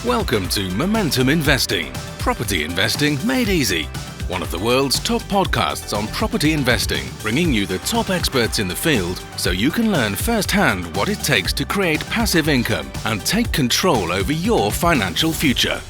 Welcome to Momentum Investing, property investing made easy. One of the world's top podcasts on property investing, bringing you the top experts in the field so you can learn firsthand what it takes to create passive income and take control over your financial future.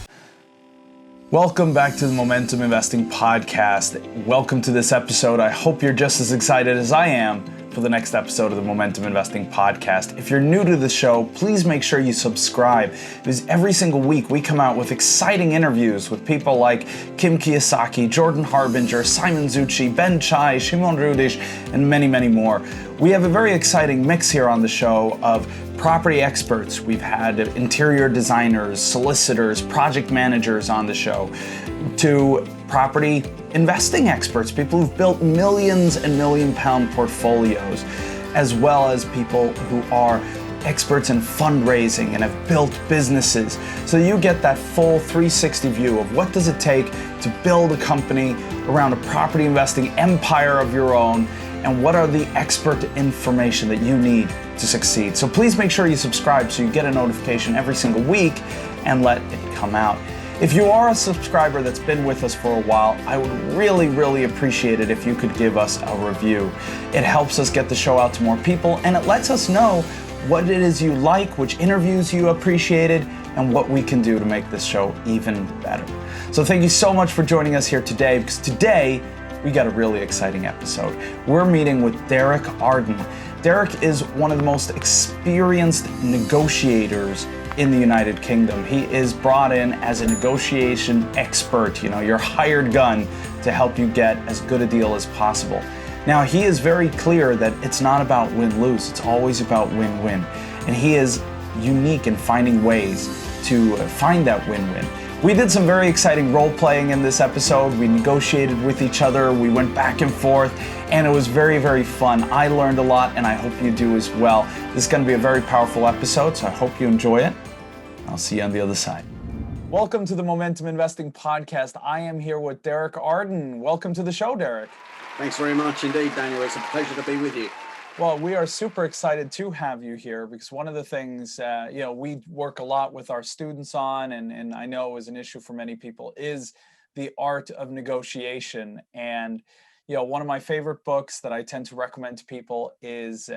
Welcome back to the Momentum Investing Podcast. Welcome to this episode. I hope you're just as excited as I am for the next episode of the Momentum Investing Podcast. If you're new to the show, please make sure you subscribe, because every single week we come out with exciting interviews with people like Kim Kiyosaki, Jordan Harbinger, Simon Zucci, Ben Chai, Shimon Rudish, and many, many more. We have a very exciting mix here on the show of property experts. We've had interior designers, solicitors, project managers on the show, to property investing experts, people who've built millions and million-pound portfolios, as well as people who are experts in fundraising and have built businesses. So you get that full 360 view of what does it take to build a company around a property investing empire of your own, and what are the expert information that you need to succeed. So please make sure you subscribe so you get a notification every single week and let it come out. If you are a subscriber that's been with us for a while, I would really, really appreciate it if you could give us a review. It helps us get the show out to more people, and it lets us know what it is you like, which interviews you appreciated, and what we can do to make this show even better. So thank you so much for joining us here today, because today we got a really exciting episode. We're meeting with Derek Arden. Derek is one of the most experienced negotiators in the United Kingdom. He is brought in as a negotiation expert, your hired gun to help you get as good a deal as possible. Now, he is very clear that it's not about win-lose, it's always about win-win. And he is unique in finding ways to find that win-win. We did some very exciting role-playing in this episode. We negotiated with each other, we went back and forth, and it was very, very fun. I learned a lot, and I hope you do as well. This is going to be a very powerful episode, so I hope you enjoy it. I'll see you on the other side. Welcome to the Momentum Investing Podcast. I am here with Derek Arden. Welcome to the show, Derek. Thanks very much indeed, Daniel. It's a pleasure to be with you. Well, we are super excited to have you here, because one of the things, we work a lot with our students on, and I know is an issue for many people, is the art of negotiation. And, one of my favorite books that I tend to recommend to people is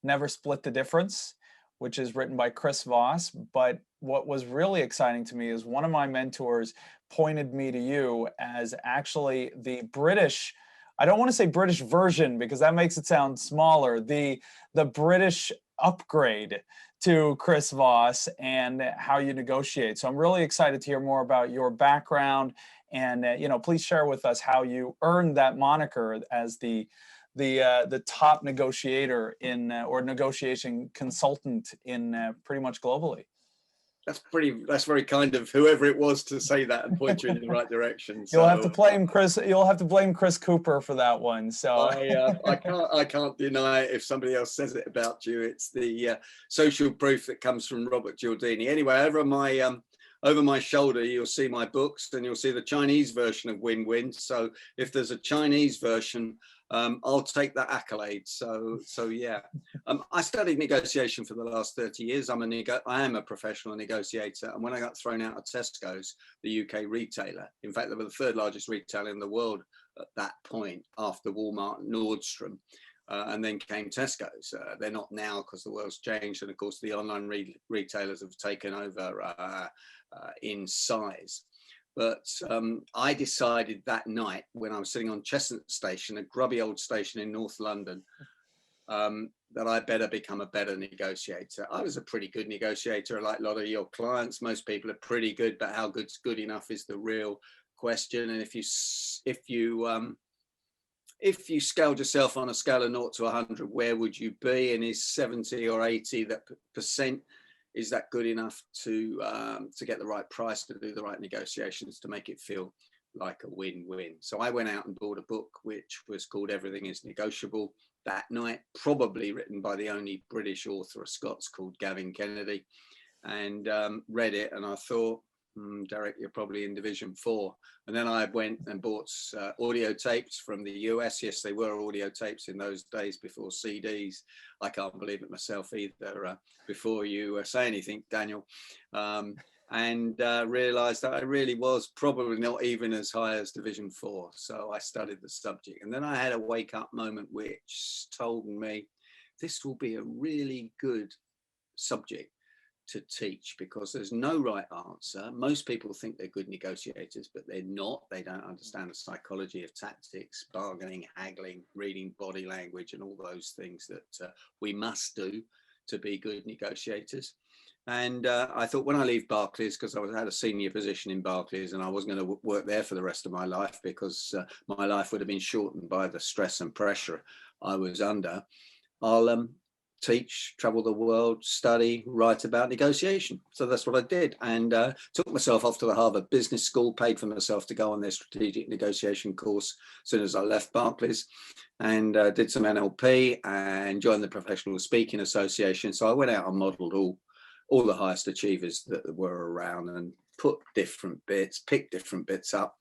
Never Split the Difference, which is written by Chris Voss. But what was really exciting to me is one of my mentors pointed me to you as actually the British, I don't want to say British version because that makes it sound smaller, the British upgrade to Chris Voss and how you negotiate. So I'm really excited to hear more about your background, and please share with us how you earned that moniker as the top negotiator or negotiation consultant in pretty much globally. That's very kind of whoever it was to say that and point you in the right direction. So, you'll have to blame Chris Cooper for that one. So I can't deny it if somebody else says it about you. It's the social proof that comes from Robert Cialdini. Anyway, over my shoulder, you'll see my books, and you'll see the Chinese version of Win-Win. So if there's a Chinese version, I'll take that accolade. So yeah. I studied negotiation for the last 30 years. I am a professional negotiator. And when I got thrown out of Tesco's, the UK retailer, in fact, they were the third largest retailer in the world at that point, after Walmart and Nordstrom. And then came Tesco's. They're not now because the world's changed. And of course, the online retailers have taken over in size. But I decided that night when I was sitting on Chestnut Station, a grubby old station in North London, that I better become a better negotiator. I was a pretty good negotiator, like a lot of your clients. Most people are pretty good, but how good's good enough is the real question. And if you scaled yourself on a scale of 0 to 100, where would you be? And is 70 or 80 that percent? Is that good enough to get the right price, to do the right negotiations, to make it feel like a win-win? So I went out and bought a book which was called Everything Is Negotiable that night, probably written by the only British author of Scots called Gavin Kennedy, and read it. And I thought, Derek, you're probably in Division 4. And then I went and bought audio tapes from the US. Yes, they were audio tapes in those days before CDs. I can't believe it myself either, before you say anything, Daniel. And realized that I really was probably not even as high as Division 4. So I studied the subject. And then I had a wake up moment which told me this will be a really good subject to teach, because there's no right answer. Most people think they're good negotiators, but they're not. They don't understand the psychology of tactics, bargaining, haggling, reading body language, and all those things that we must do to be good negotiators. And I thought, when I leave Barclays, because I had a senior position in Barclays and I wasn't going to work there for the rest of my life, because my life would have been shortened by the stress and pressure I was under, I'll teach, travel the world, study, write about negotiation. So that's what I did, and took myself off to the Harvard Business School, paid for myself to go on their strategic negotiation course as soon as I left Barclays, and did some NLP and joined the Professional Speaking Association. So I went out and modeled all the highest achievers that were around, and picked different bits up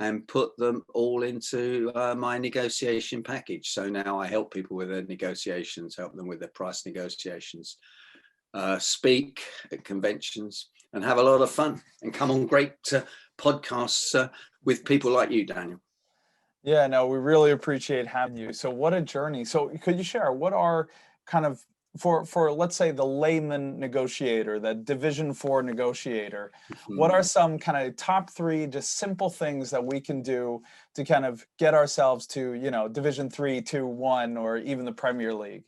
and put them all into my negotiation package. So now I help people with their negotiations, help them with their price negotiations, speak at conventions, and have a lot of fun, and come on great podcasts with people like you, Daniel. Yeah, no, we really appreciate having you. So what a journey. So could you share, what are kind of, for let's say the layman negotiator, the Division 4 negotiator, what are some kind of top 3 just simple things that we can do to kind of get ourselves to, Division 3, 2, 1, or even the Premier League?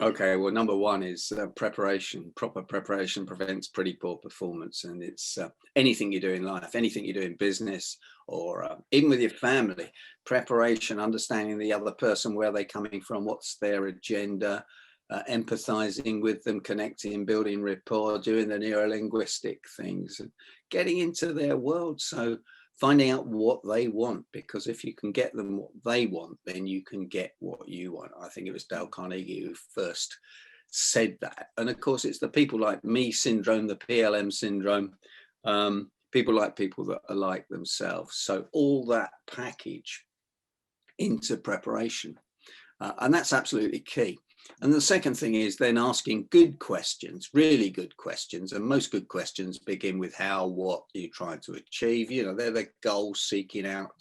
Okay, well, number 1 is preparation. Proper preparation prevents pretty poor performance. And it's anything you do in life, anything you do in business, or even with your family. Preparation, understanding the other person, where they're coming from, what's their agenda, empathizing with them, connecting, building rapport, doing the neuro-linguistic things, and getting into their world. So finding out what they want, because if you can get them what they want, then you can get what you want. I think it was Dale Carnegie who first said that. And of course, it's the people like me syndrome, the PLM syndrome, people like people that are like themselves. So all that package into preparation. And that's absolutely key. And the second thing is then asking good questions, really good questions. And most good questions begin with how, what you're trying to achieve. They're the goal seeking out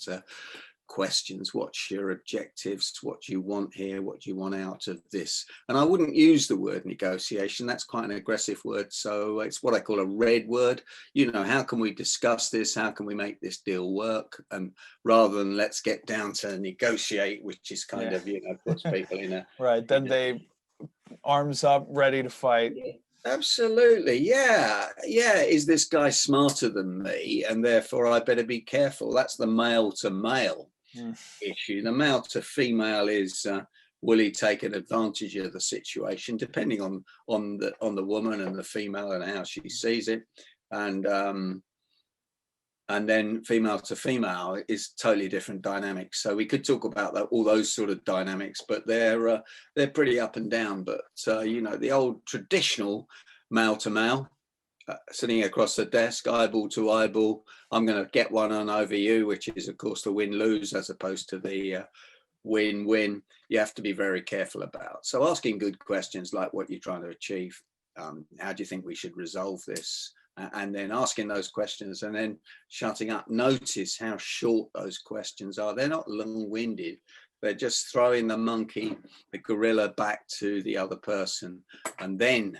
questions. What's your objectives? What do you want here? What do you want out of this? And I wouldn't use the word negotiation. That's quite an aggressive word. So it's what I call a red word. How can we discuss this? How can we make this deal work? And rather than let's get down to negotiate, which is kind of, puts people in a... Right. Then they arms up, ready to fight. Absolutely. Yeah. Is this guy smarter than me? And therefore I better be careful. That's the male to male issue. The male to female is will he take an advantage of the situation, depending on the woman and the female and how she sees it. And then female to female is totally different dynamics. So we could talk about all those sort of dynamics, but they're pretty up and down. But the old traditional male to male, sitting across the desk, eyeball to eyeball, I'm going to get one on over you, which is of course the win-lose as opposed to the win-win. You have to be very careful about. So asking good questions like what you're trying to achieve, how do you think we should resolve this? And then asking those questions and then shutting up. Notice how short those questions are. They're not long-winded. They're just throwing the gorilla back to the other person. And then,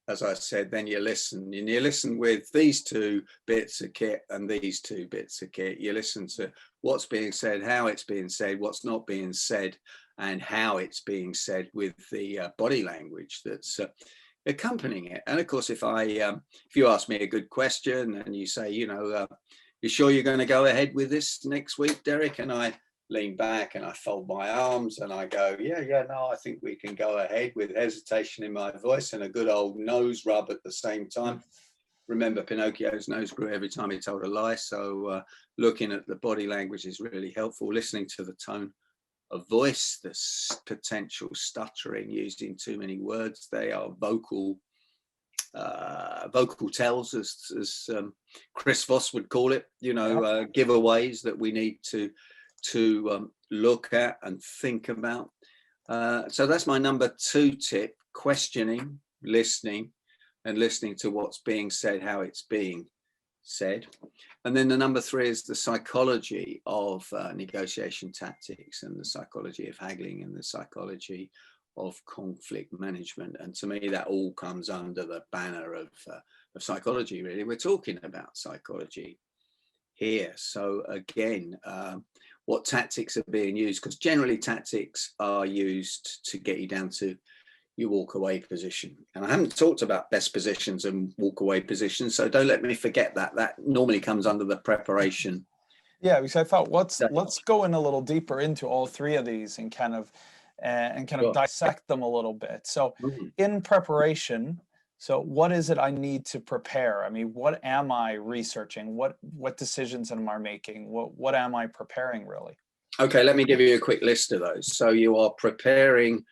as I said, then you listen. And you listen with these 2 bits of kit and these 2 bits of kit. You listen to what's being said, how it's being said, what's not being said, and how it's being said with the body language that's accompanying it. And of course, if you ask me a good question and you say, you sure you're going to go ahead with this next week, Derek? And I lean back and I fold my arms and I go, no, I think we can go ahead, with hesitation in my voice and a good old nose rub at the same time. Remember, Pinocchio's nose grew every time he told a lie. So looking at the body language is really helpful. Listening to the tone of voice, the potential stuttering, using too many words. They are vocal vocal tells, as Chris Voss would call it, giveaways that we need to look at and think about. So that's my number 2 tip: questioning, listening, and listening to what's being said, how it's being said. And then the number 3 is the psychology of negotiation tactics, and the psychology of haggling, and the psychology of conflict management. And to me, that all comes under the banner of psychology, really. We're talking about psychology here. So again, what tactics are being used? Because generally tactics are used to get you down to your walk away position. And I haven't talked about best positions and walk away positions, so don't let me forget that. That normally comes under the preparation. Yeah, because I thought let's go in a little deeper into all 3 of these and kind of dissect them a little bit. So in preparation, so what is it I need to prepare? I mean, what am I researching? What decisions am I making? What am I preparing, really? Okay, let me give you a quick list of those. So you are preparing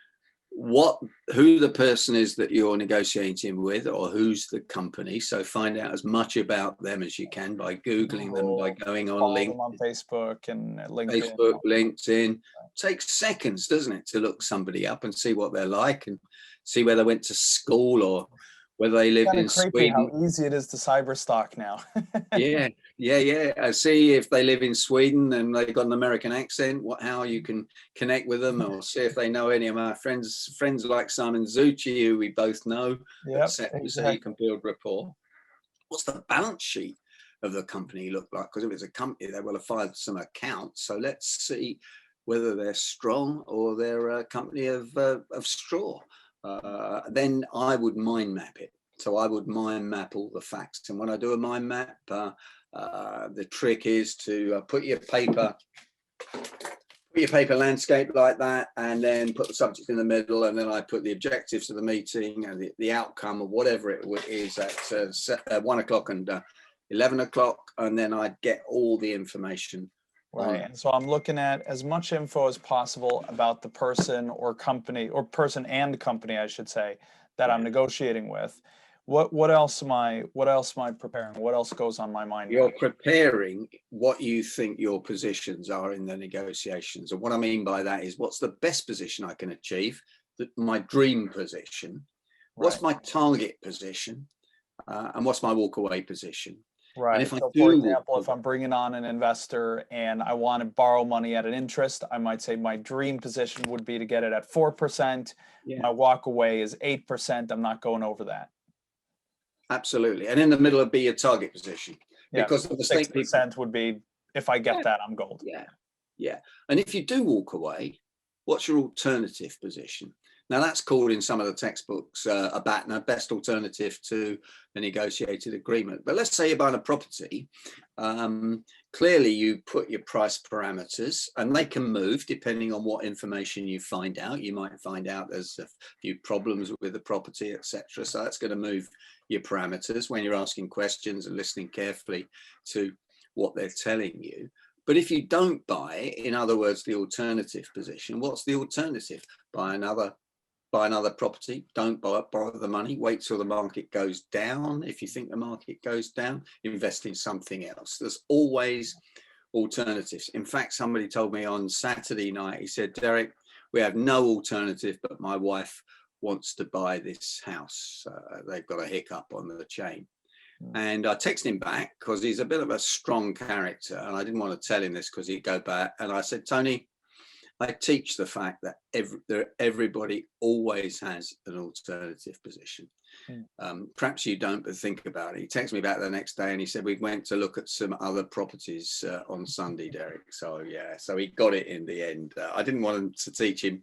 who the person is that you're negotiating with, or who's the company. So find out as much about them as you can by Googling them, by going on LinkedIn, on Facebook and LinkedIn. LinkedIn. Takes seconds, doesn't it, to look somebody up and see what they're like, and see where they went to school, or whether they lived in Sweden. How easy it is to cyber stalk now. Yeah. I see if they live in Sweden and they've got an American accent, how you can connect with them, or see if they know any of my friends like Simon Zucci, who we both know, exactly. So you can build rapport. What's the balance sheet of the company look like? Because if it's a company, they will have filed some accounts. So let's see whether they're strong or they're a company of straw. Then I would mind map it. So I would mind map all the facts. And when I do a mind map, the trick is to put your paper landscape like that, and then put the subject in the middle, and then I put the objectives of the meeting and the outcome of whatever it is at 1 o'clock and 11 o'clock, and then I'd get all the information. Right. And so I'm looking at as much info as possible about the person or company, or person and company, I should say, that I'm negotiating with. What else am I preparing? What else goes on my mind? You're preparing what you think your positions are in the negotiations. And what I mean by that is, what's the best position I can achieve? My dream position. What's my target position? And what's my walkaway position? Right. And so for example, if I'm bringing on an investor and I want to borrow money at an interest, I might say my dream position would be to get it at 4%. My walk away is 8%. I'm not going over that. Absolutely. And in the middle would be your target position. Because the 6% would be, if I get that, I'm gold. Yeah. And if you do walk away, what's your alternative position? Now, that's called in some of the textbooks a BATNA, best alternative to a negotiated agreement. But let's say you're buying a property. Clearly, you put your price parameters, and they can move depending on what information you find out. You might find out there's a few problems with the property, etc. So that's going to move your parameters when you're asking questions and listening carefully to what they're telling you. But if you don't buy it, in other words, the alternative position, what's the alternative? Buy another property, don't borrow the money, wait till the market goes down. If you think the market goes down, invest in something else. There's always alternatives. In fact, somebody told me on Saturday night, he said, Derek, we have no alternative, but my wife wants to buy this house. They've got a hiccup on the chain. And I texted him back because he's a bit of a strong character, and I didn't want to tell him this because he'd go back. And I said, Tony, I teach the fact that everybody always has an alternative position. Perhaps you don't, but think about it. He texted me back the next day and he said, we went to look at some other properties on Sunday, Derek. So he got it in the end. I didn't want him to teach him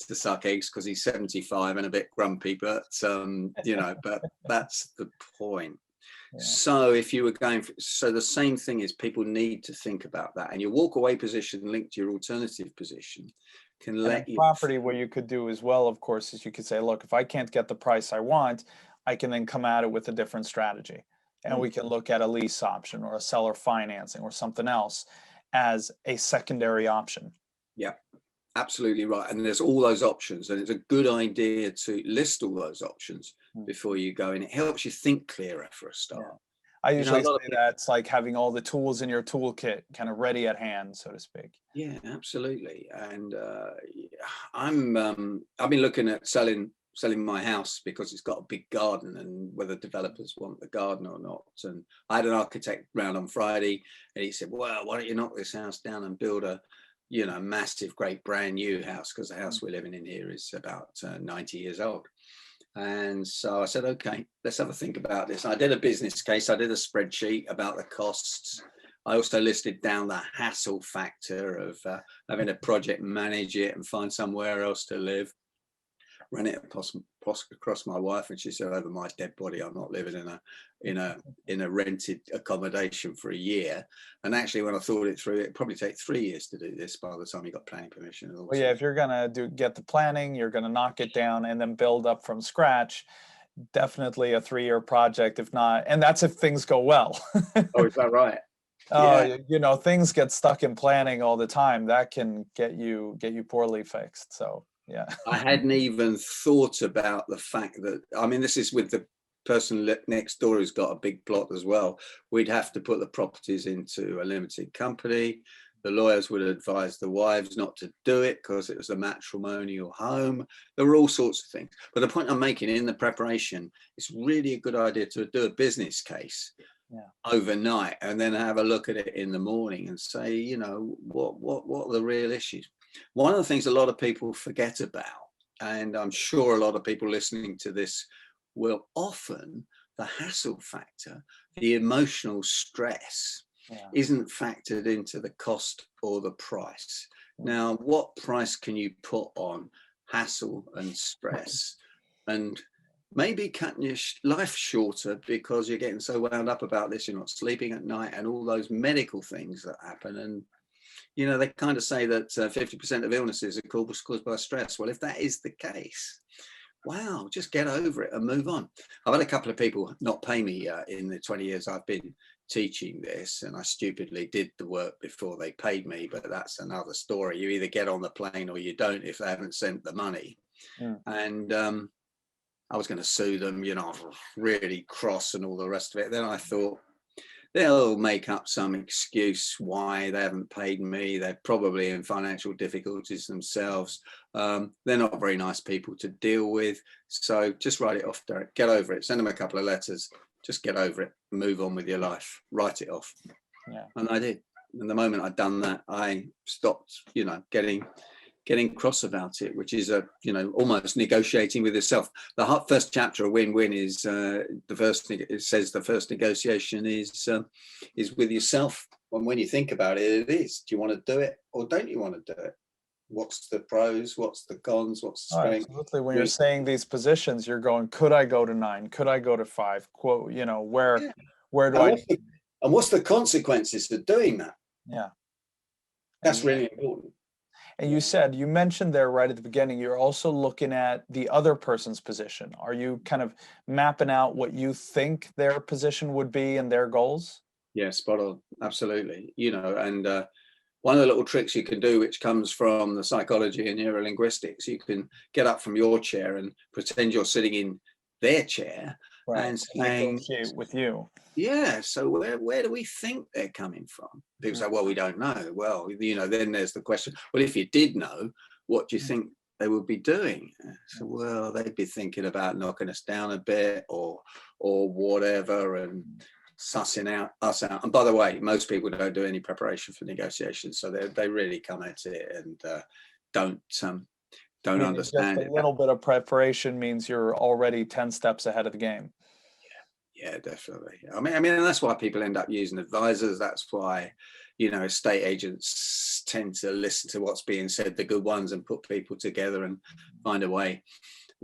to suck eggs because he's 75 and a bit grumpy, but but that's the point. So if you were so the same thing is, people need to think about that, and your walk away position linked to your alternative position can let you. Property, what you could do as well, of course, is you could say, look, if I can't get the price I want, I can then come at it with a different strategy, and we can look at a lease option or a seller financing or something else as a secondary option. Yeah. absolutely right. And there's all those options, and it's a good idea to list all those options before you go in. It helps you think clearer for a start. Yeah. I usually a lot say that it's like having all the tools in your toolkit kind of ready at hand, so to speak. Yeah, absolutely. And I've been looking at selling my house because it's got a big garden, and whether developers want the garden or not. And I had an architect round on Friday, and he said, well, why don't you knock this house down and build a massive, great brand new house, because the house we're living in here is about 90 years old. And so I said, okay, let's have a think about this. I did a business case. I did a spreadsheet about the costs. I also listed down the hassle factor of having a project manage it and find somewhere else to live. Ran it across my wife, and she said, over my dead body, I'm not living in a rented accommodation for a year. And actually, when I thought it through, it'd probably take 3 years to do this by the time you got planning permission. And all Well, yeah, if you're gonna get the planning, you're gonna knock it down and then build up from scratch. Definitely a 3-year project, if not, and that's if things go well. Oh, is that right? Oh, things get stuck in planning all the time. That can get you poorly fixed. So yeah. I hadn't even thought about the fact that, I mean, this is with the person next door who's got a big plot as well. We'd have to put the properties into a limited company. The lawyers would advise the wives not to do it because it was a matrimonial home. There were all sorts of things. But the point I'm making in the preparation, it's really a good idea to do a business case overnight and then have a look at it in the morning and say, what are the real issues? One of the things a lot of people forget about, and I'm sure a lot of people listening to this will, often the hassle factor, the emotional stress, isn't factored into the cost or the price. Now, what price can you put on hassle and stress? And maybe cutting your life shorter because you're getting so wound up about this, you're not sleeping at night, and all those medical things that happen. And they kind of say that 50% of illnesses are caused by stress. Well, if that is the case, wow, just get over it and move on. I've had a couple of people not pay me in the 20 years I've been teaching this, and I stupidly did the work before they paid me, but that's another story. You either get on the plane or you don't if they haven't sent the money. And I was going to sue them, really cross and all the rest of it. Then I thought, they'll make up some excuse why they haven't paid me. They're probably in financial difficulties themselves. They're not very nice people to deal with. So just write it off, Derek. Get over it. Send them a couple of letters. Just get over it. Move on with your life. Write it off. Yeah. And I did. And the moment I'd done that, I stopped, getting cross about it, which is almost negotiating with yourself. The first chapter of Win-Win is it says the first negotiation is with yourself. And when you think about it, it is. Do you want to do it or don't you want to do it? What's the pros? What's the cons? What's the strength? Absolutely. When you're saying these positions, you're going, could I go to 9? Could I go to 5? Quote, where do and what's the consequences of doing that? Yeah. That's really important. And you mentioned there right at the beginning, you're also looking at the other person's position. Are you kind of mapping out what you think their position would be and their goals? Yeah, spot on. Absolutely. And one of the little tricks you can do, which comes from the psychology and neurolinguistics, you can get up from your chair and pretend you're sitting in their chair and saying, negotiate with you. Yeah, so where do we think they're coming from? People say, well, we don't know. Well, then there's the question, well, if you did know, what do you think they would be doing? So, well, they'd be thinking about knocking us down a bit or whatever, and sussing us out. And by the way, most people don't do any preparation for negotiations, so they really come at it and don't understand it. A little bit of preparation means you're already 10 steps ahead of the game. Yeah, definitely. I mean, and that's why people end up using advisors. That's why, estate agents tend to listen to what's being said, the good ones, and put people together and find a way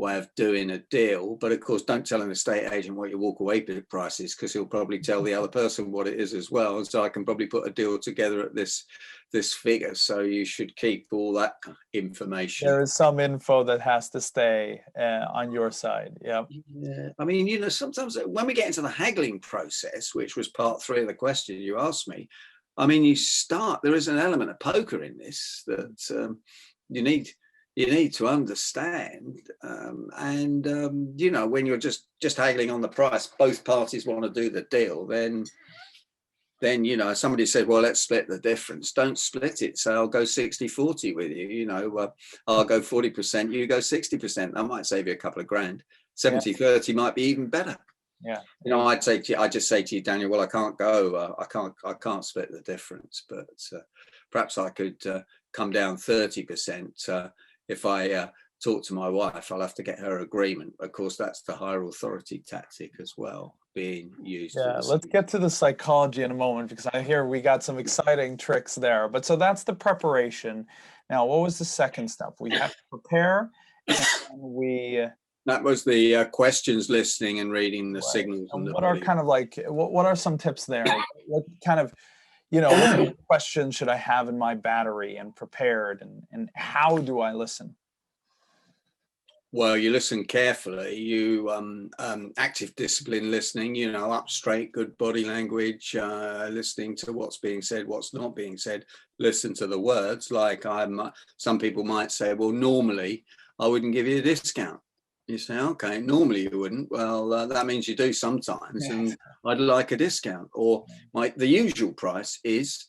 of doing a deal. But of course, don't tell an estate agent what your walk away price is, because he'll probably tell the other person what it is as well. And so I can probably put a deal together at this figure. So you should keep all that information. There is some info that has to stay on your side. Yeah. I mean, sometimes when we get into the haggling process, which was part 3 of the question you asked me, I mean, there is an element of poker in this that you need to understand, you know, when you're just haggling on the price, both parties want to do the deal, then, you know, somebody said, well, let's split the difference. Don't split it. So I'll go 60-40 with you. You know, I'll go 40%, you go 60%. That might save you a couple of grand. 70-30 might be even better. Yeah. You know, I just say to you, Daniel, well, I can't go. I can't split the difference, but perhaps I could come down 30%. If I talk to my wife, I'll have to get her agreement. Of course, that's the higher authority tactic as well being used. Yeah, let's get to the psychology in a moment, because I hear we got some exciting tricks there. But so that's the preparation. Now, what was the second step? We have to prepare, and that was the questions, listening and reading the signals. And what are kind of like, what are some tips there? What kind of, you know, what questions should I have in my battery and prepared, and how do I listen? Well, you listen carefully, you active discipline listening, you know, up straight, good body language, listening to what's being said, what's not being said, listen to the words. Like some people might say, well, normally I wouldn't give you a discount. You say, okay, normally you wouldn't. Well, that means you do sometimes, and I'd like a discount. Or the usual price is,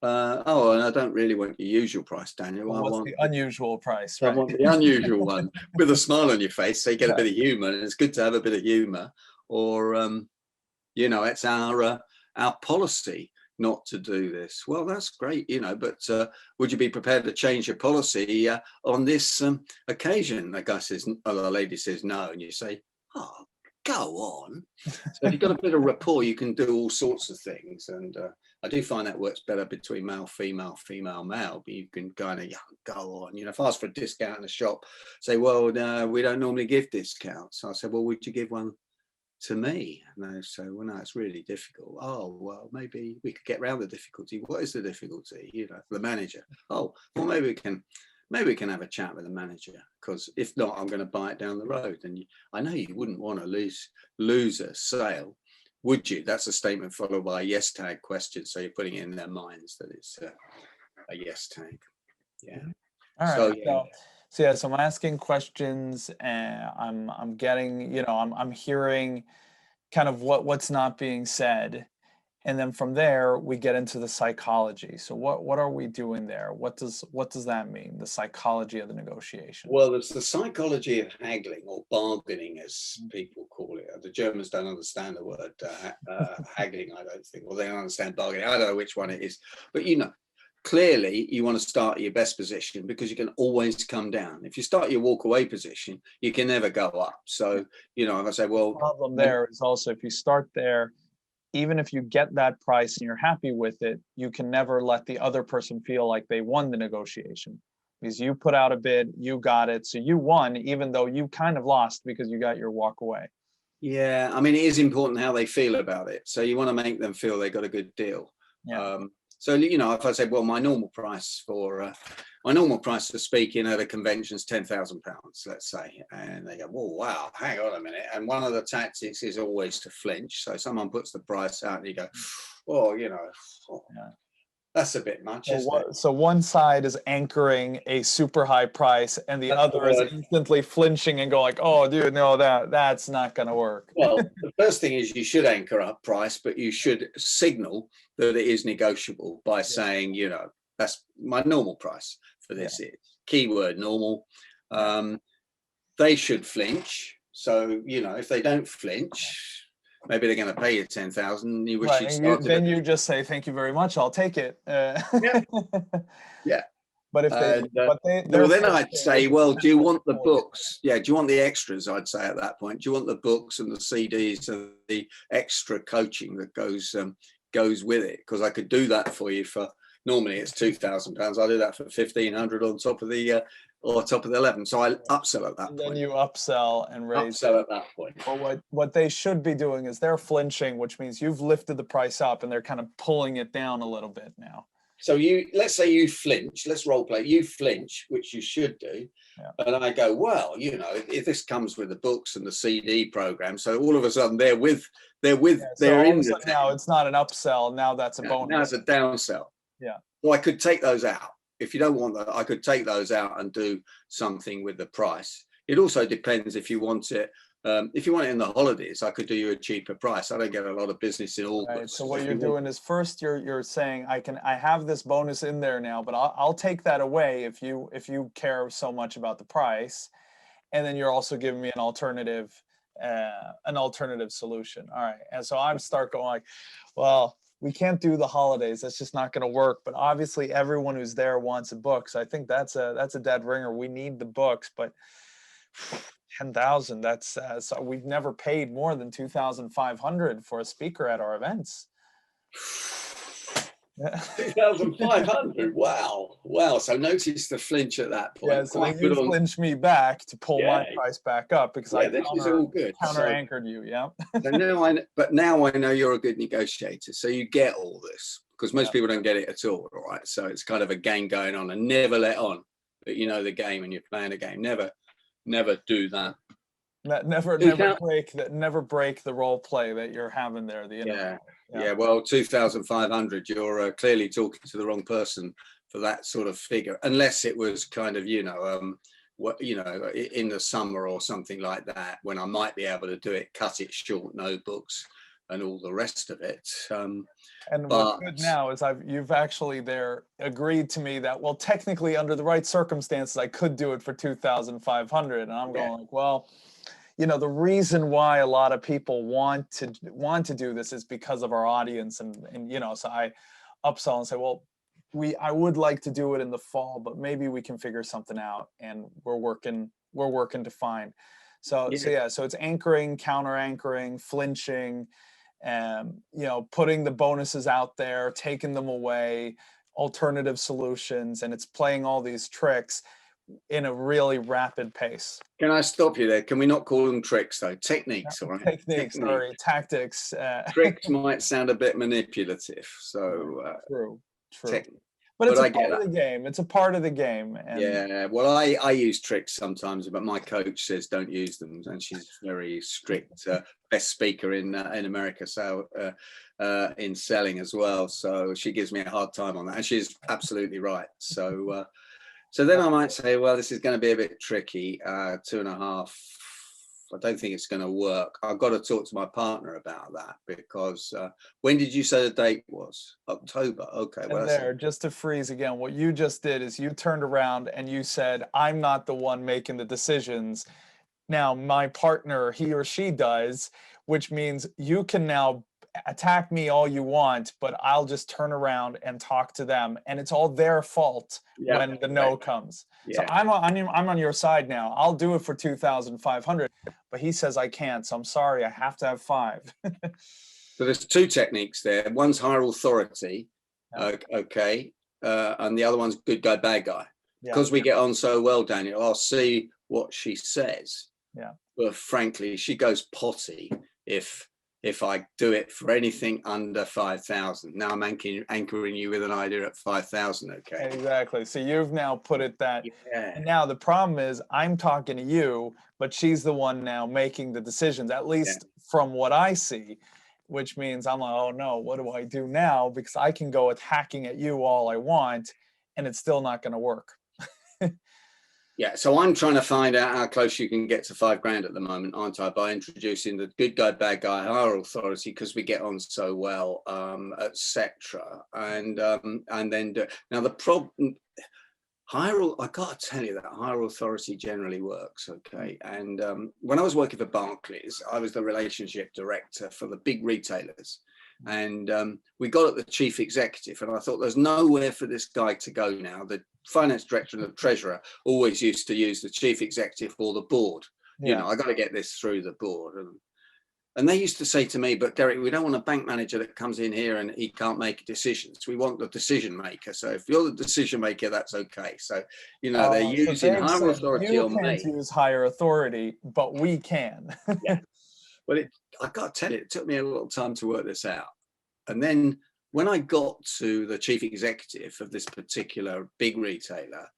oh, and I don't really want your usual price, Daniel. Well, what's the unusual price? Right? I want the unusual one with a smile on your face, so you get a bit of humour, and it's good to have a bit of humour. Or, you know, it's our policy not to do this. Well, that's great, you know, but would you be prepared to change your policy on this occasion? The guy says, or the lady says no, and you say, oh, go on. So if you've got a bit of rapport, you can do all sorts of things. And I do find that works better between male, female, male, but you can kind of go on. You know, if I ask for a discount in a shop, say, well, no, we don't normally give discounts. I said, well, would you give one to me? And they say, well, no, it's really difficult. Oh, well, maybe we could get around the difficulty. What is the difficulty? You know, the manager. Oh, well, maybe we can have a chat with the manager, because if not, I'm going to buy it down the road. And I know you wouldn't want to lose a sale, would you? That's a statement followed by a yes tag question. So you're putting it in their minds that it's a yes tag. Yeah. All right. So I'm asking questions, and I'm getting, you know, I'm hearing kind of what's not being said. And then from there, we get into the psychology. So what are we doing there? What does that mean? The psychology of the negotiation? Well, it's the psychology of haggling, or bargaining, as people call it. The Germans don't understand the word haggling, I don't think. Well, they don't understand bargaining. I don't know which one it is. But, you know, clearly you want to start at your best position, because you can always come down. If you start your walk away position, you can never go up. So, you know, if I say, well, the problem there is also, if you start there, even if you get that price and you're happy with it, you can never let the other person feel like they won the negotiation, because you put out a bid, you got it, so you won, even though you kind of lost because you got your walk away. Yeah, I mean, it is important how they feel about it. So you want to make them feel they got a good deal. Yeah. So, you know, if I say, well, my normal price for speaking at a convention is £10,000, let's say, and they go, well, wow, hang on a minute. And one of the tactics is always to flinch. So someone puts the price out and you go, oh, you know, that's a bit much, isn't it? So one side is anchoring a super high price, and the other is instantly flinching and go like, oh, dude, no, that's not going to work. Well, the first thing is you should anchor up price, but you should signal that it is negotiable by saying, you know, that's my normal price for this. Keyword normal. They should flinch. So, you know, if they don't flinch, maybe they're going to pay you 10,000. You wish you'd started. Then you just say, "Thank you very much. I'll take it." Yeah. But if then I'd say, well, do you want the books? Yeah. Do you want the extras? I'd say at that point, do you want the books and the CDs and the extra coaching that goes with it? Because I could do that for you for, normally it's £2,000. I do that for 1,500 on top of the 11. So I upsell at that point. Then you upsell and raise. Upsell at that point. Well, what they should be doing is they're flinching, which means you've lifted the price up and they're kind of pulling it down a little bit now. So let's say you flinch. Let's role play. You flinch, which you should do. Yeah. And I go, well, you know, if this comes with the books and the CD program, so all of a sudden they're in now it's not an upsell. Now that's a bonus. Now it's a downsell. Yeah. So I could take those out. if you don't want that, I could take those out and do something with the price. It also depends if you want it. If you want it in the holidays, I could do you a cheaper price. I don't get a lot of business in August. Right, so what you're doing is first you're saying I have this bonus in there now, but I'll take that away if you care so much about the price, and then you're also giving me an alternative solution. All right, and so I'm start going like, well, we can't do the holidays. That's just not going to work. But obviously, everyone who's there wants a book. So I think that's a dead ringer. We need the books, but 10,000. That's so we've never paid more than 2,500 for a speaker at our events. 2,500. Wow. So notice the flinch at that point. Yeah, so you flinched me back to pull my price back up because this is all good. Counter-anchored you. Yeah. So now I know you're a good negotiator. So you get all this, because most people don't get it at all. All right. So it's kind of a game going on, and never let on that you know the game and you're playing a game. Never do that. Never break the role play that you're having there. Yeah. Well, 2,500. You're clearly talking to the wrong person for that sort of figure, unless it was kind of in the summer or something like that, when I might be able to do it, cut it short, no books, and all the rest of it. And what's good now is you've actually agreed to me that, well, technically under the right circumstances, I could do it for 2,500. And I'm going like, well, the reason why a lot of people want to do this is because of our audience. And so I upsell and say, well, I would like to do it in the fall, but maybe we can figure something out, and we're working to find. So it's anchoring, counter anchoring, flinching, putting the bonuses out there, taking them away, alternative solutions, and it's playing all these tricks in a really rapid pace. Can I stop you there? Can we not call them tricks though? Techniques, all right? Techniques. Sorry, tactics. Tricks might sound a bit manipulative. So true. But it's a part of the game. It's a part of the game. And well, I use tricks sometimes, but my coach says don't use them, and she's very strict. Best speaker in America, so in selling as well. So she gives me a hard time on that, and she's absolutely right. So then I might say, well, this is going to be a bit tricky. 2.5. I don't think it's going to work. I've got to talk to my partner about that, because when did you say the date was? October. Okay. Well, just to freeze again, what you just did is you turned around and you said, I'm not the one making the decisions. Now my partner, he or she does, which means you can now attack me all you want, but I'll just turn around and talk to them, and it's all their fault when the no comes. So I'm on your side now. I'll do it for 2,500, but he says I can't, so I'm sorry, I have to have 5. So there's 2 techniques there. One's higher authority, okay, and the other one's good guy, bad guy. Because we get on so well, Daniel, I'll see what she says. Yeah. But frankly, she goes potty if I do it for anything under 5,000. Now I'm anchoring you with an idea at 5,000, okay? Exactly. So you've now put it that. Yeah. And now the problem is I'm talking to you, but she's the one now making the decisions, at least from what I see, which means I'm like, oh no, what do I do now? Because I can go attacking at you all I want, and it's still not going to work. Yeah, so I'm trying to find out how close you can get to $5,000 at the moment, aren't I? By introducing the good guy, bad guy, higher authority, because we get on so well, etc. And then now the problem, I got to tell you that higher authority generally works, okay? And when I was working for Barclays, I was the relationship director for the big retailers. And we got at the chief executive, and I thought there's nowhere for this guy to go now. The finance director and the treasurer always used to use the chief executive or the board. Yeah. I got to get this through the board. And they used to say to me, but Derek, we don't want a bank manager that comes in here and he can't make decisions. We want the decision maker. So if you're the decision maker, that's okay. So, they're using higher authority on me. You can't use higher authority, but we can. Yeah. Well, I got to tell you, it took me a little time to work this out. And then when I got to the chief executive of this particular big retailer,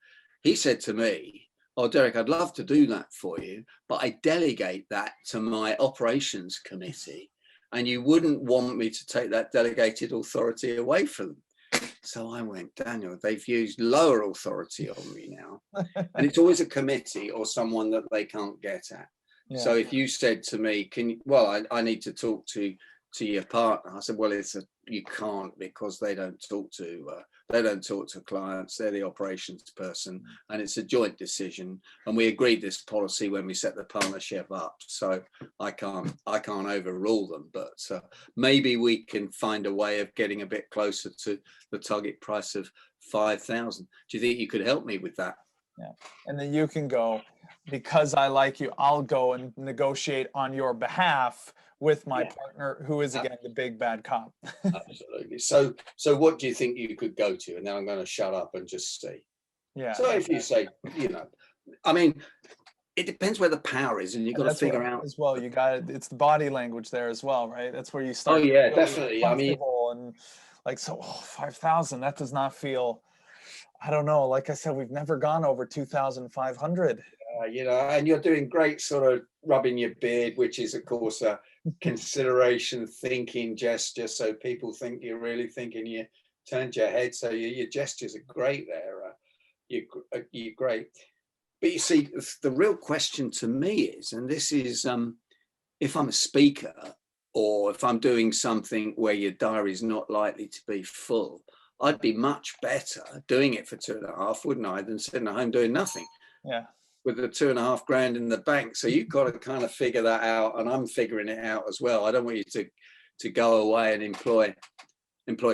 he said to me, oh, Derek, I'd love to do that for you, but I delegate that to my operations committee, and you wouldn't want me to take that delegated authority away from them. So I went, Daniel, they've used lower authority on me now. And it's always a committee or someone that they can't get at. Yeah. So if you said to me, I need to talk to your partner. I said, well, you can't, because they don't talk to clients. They're the operations person, and it's a joint decision. And we agreed this policy when we set the partnership up. So I can't overrule them. But maybe we can find a way of getting a bit closer to the target price of 5,000. Do you think you could help me with that? Yeah. And then you can go, because I like you, I'll go and negotiate on your behalf with my partner, who is, again, the big bad cop. Absolutely. So what do you think you could go to? And then I'm going to shut up and just see. Yeah. So if you say, I mean, it depends where the power is, and you've got to figure out as well. It's the body language there as well, right? That's where you start. Oh yeah, definitely. I mean, and like, so 5,000, that does not feel, I don't know. Like I said, we've never gone over 2,500. And you're doing great sort of rubbing your beard, which is, of course, a consideration thinking gesture. So people think you're really thinking, you turned your head. So your gestures are great there. You're great. But you see, the real question to me is, and this is, if I'm a speaker or if I'm doing something where your diary is not likely to be full, I'd be much better doing it for 2.5, wouldn't I, than sitting at home doing nothing. Yeah. With the 2.5 grand in the bank. So you've got to kind of figure that out, and I'm figuring it out as well. I don't want you to go away and employ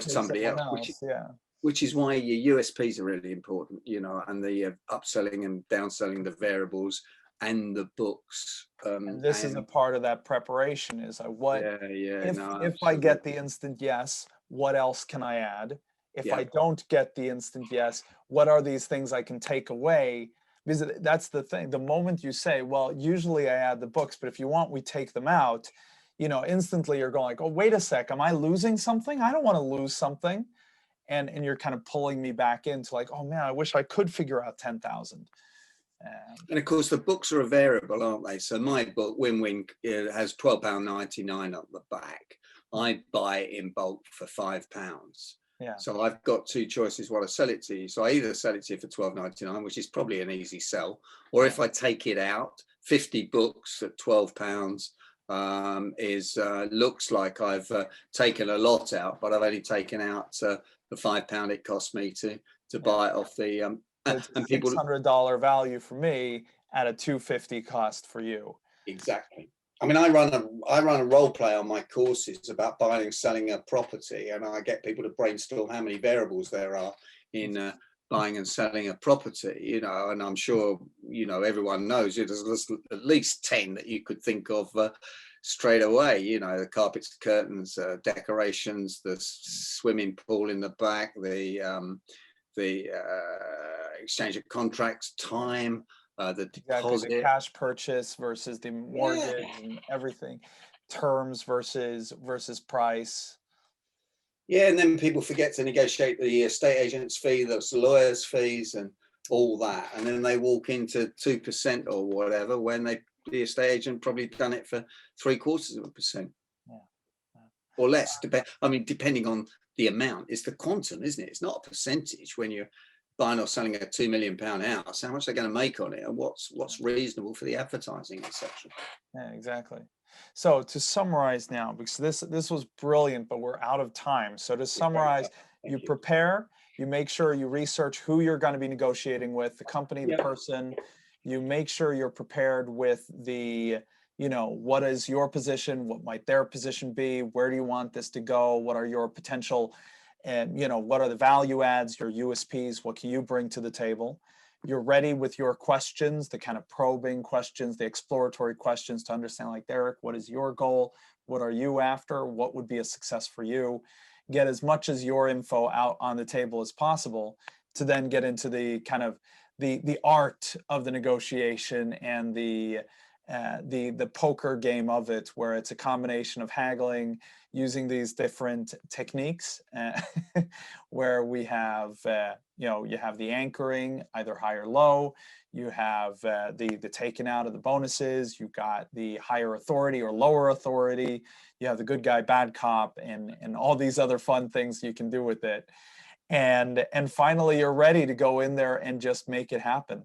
somebody else, which is why your USPs are really important, and the upselling and downselling the variables and the books. And this is a part of that preparation, is if I get the instant yes, what else can I add? If I don't get the instant yes, what are these things I can take away? Because that's the thing. The moment you say, well, usually I add the books, but if you want, we take them out, instantly you're going like, oh, wait a sec, am I losing something? I don't want to lose something. And you're kind of pulling me back into like, oh man, I wish I could figure out 10,000. And of course, the books are a variable, aren't they? So my book, Win-Win, has £12.99 on the back. I buy it in bulk for £5. Yeah. So I've got two choices what I sell it to you. So I either sell it to you for £12.99, which is probably an easy sell, or if I take it out, 50 books at £12 looks like I've taken a lot out, but I've only taken out the £5 it cost me to buy it off the and people $600 value for me at a $250 cost for you. Exactly. I mean, I run a role play on my courses about buying and selling a property, and I get people to brainstorm how many variables there are in buying and selling a property, and I'm sure, everyone knows there's at least 10 that you could think of straight away, the carpets, curtains, decorations, the swimming pool in the back, the exchange of contracts, time, the deposit, the cash purchase versus the mortgage and everything, terms versus price. Yeah, and then people forget to negotiate the estate agent's fee, the lawyer's fees, and all that, and then they walk into 2% or whatever when the estate agent probably done it for 0.75%, or less. Depending on the amount, it's the quantum, isn't it? It's not a percentage when you're buying or selling a £2 million house. How much they're going to make on it, and what's reasonable for the advertising, etc. Yeah, exactly. So to summarize now, because this was brilliant, but we're out of time. So to summarize, you prepare, you make sure you research who you're going to be negotiating with, the company, the person. You make sure you're prepared with the, what is your position? What might their position be? Where do you want this to go? What are your potential, and what are the value adds, your USPs? What can you bring to the table? You're ready with your questions, the kind of probing questions, the exploratory questions to understand, like, Derek, what is your goal? What are you after? What would be a success for you? Get as much as your info out on the table as possible to then get into the kind of the art of the negotiation and the poker game of it, where it's a combination of haggling using these different techniques, where we have you have the anchoring, either high or low. You have the taken out of the bonuses. You've got the higher authority or lower authority. You have the good guy, bad cop, and all these other fun things you can do with it. and finally you're ready to go in there and just make it happen.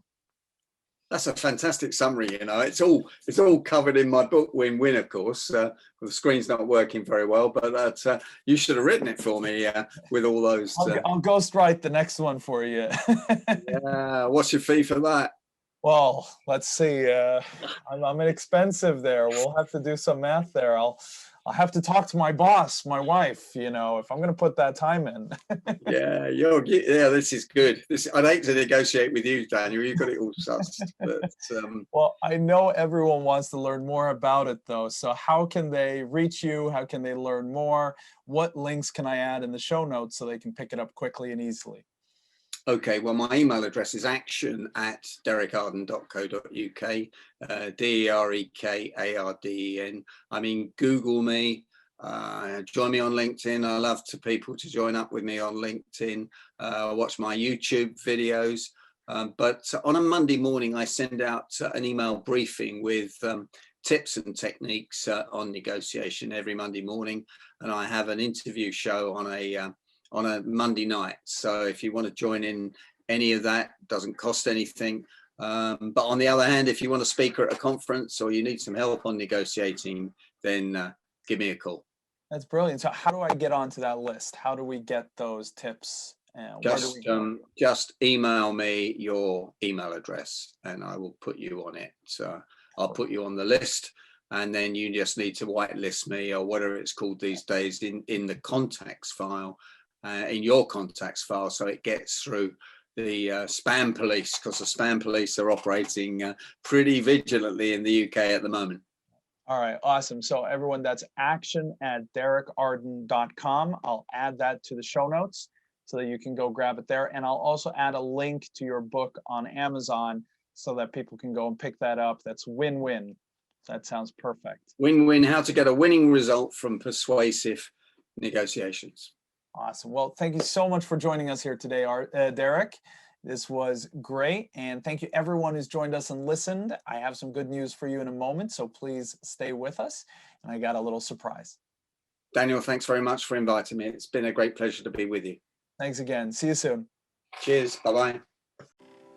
That's a fantastic summary. It's all covered in my book, Win-Win, of course. The screen's not working very well, but you should have written it for me with all those. I'll ghostwrite the next one for you. Yeah, what's your fee for that? Well, let's see. I'm inexpensive there. We'll have to do some math there. I'll have to talk to my boss, my wife, if I'm going to put that time in. Yeah, this is good. I'd hate to negotiate with you, Daniel. You've got it all sussed. But, well, I know everyone wants to learn more about it, though. So how can they reach you? How can they learn more? What links can I add in the show notes so they can pick it up quickly and easily? Okay, well, my email address is action@derekarden.co.uk, DEREKARDEN. I mean, Google me, join me on LinkedIn. I love to people to join up with me on LinkedIn, watch my YouTube videos. But on a Monday morning, I send out an email briefing with tips and techniques on negotiation every Monday morning. And I have an interview show on a Monday night. So if you want to join in any of that, it doesn't cost anything. But on the other hand, if you want to speak at a conference or you need some help on negotiating, then give me a call. That's brilliant. So how do I get onto that list? How do we get those tips? Just email me your email address and I will put you on it. So I'll put you on the list. And then you just need to whitelist me or whatever it's called these days in the contacts file. In your contacts file, so it gets through the spam police, because the spam police are operating pretty vigilantly in the UK at the moment. All right, awesome. So everyone, that's action@derekarden.com. I'll add that to the show notes so that you can go grab it there. And I'll also add a link to your book on Amazon so that people can go and pick that up. That's Win-Win. That sounds perfect. Win-Win, how to get a winning result from persuasive negotiations. Awesome. Well, thank you so much for joining us here today, Derek. This was great. And thank you everyone who's joined us and listened. I have some good news for you in a moment, so please stay with us. And I got a little surprise. Daniel, thanks very much for inviting me. It's been a great pleasure to be with you. Thanks again. See you soon. Cheers. Bye-bye.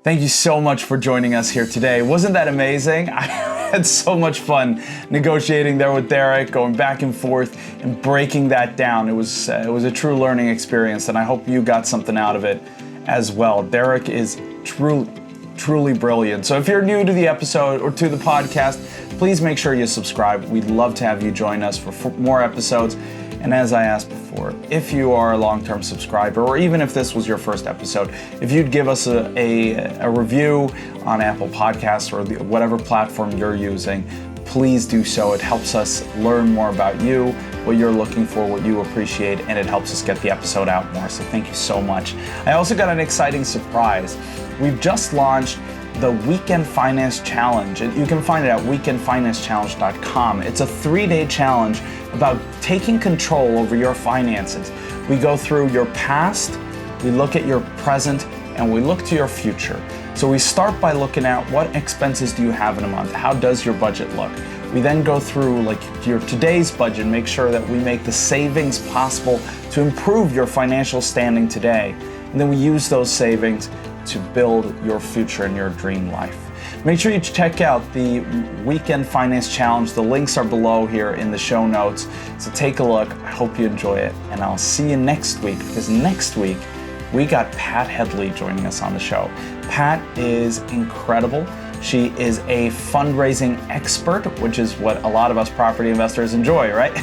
Thank you so much for joining us here today. Wasn't that amazing? I had so much fun negotiating there with Derek, going back and forth and breaking that down. It was a true learning experience, and I hope you got something out of it as well. Derek is truly brilliant. So if you're new to the episode or to the podcast, please make sure you subscribe. We'd love to have you join us for more episodes. And as I asked before, if you are a long-term subscriber, or even if this was your first episode, if you'd give us a review on Apple Podcasts or whatever platform you're using, please do so. It helps us learn more about you, what you're looking for, what you appreciate, and it helps us get the episode out more. So thank you so much. I also got an exciting surprise. We've just launched the Weekend Finance Challenge. You can find it at weekendfinancechallenge.com. It's a 3-day challenge about taking control over your finances. We go through your past, we look at your present, and we look to your future. So we start by looking at what expenses do you have in a month? How does your budget look? We then go through your today's budget and make sure that we make the savings possible to improve your financial standing today. And then we use those savings to build your future and your dream life. Make sure you check out the Weekend Finance Challenge. The links are below here in the show notes. So take a look. I hope you enjoy it. And I'll see you next week, because next week we got Pat Headley joining us on the show. Pat is incredible. She is a fundraising expert, which is what a lot of us property investors enjoy, right?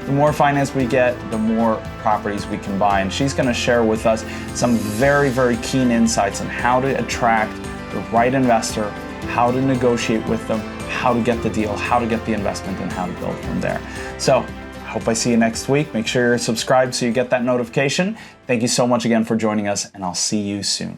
The more finance we get, the more properties we can buy. And she's going to share with us some very keen insights on how to attract the right investor, how to negotiate with them, how to get the deal, how to get the investment, and how to build from there. So I hope I see you next week. Make sure you're subscribed so you get that notification. Thank you so much again for joining us, and I'll see you soon.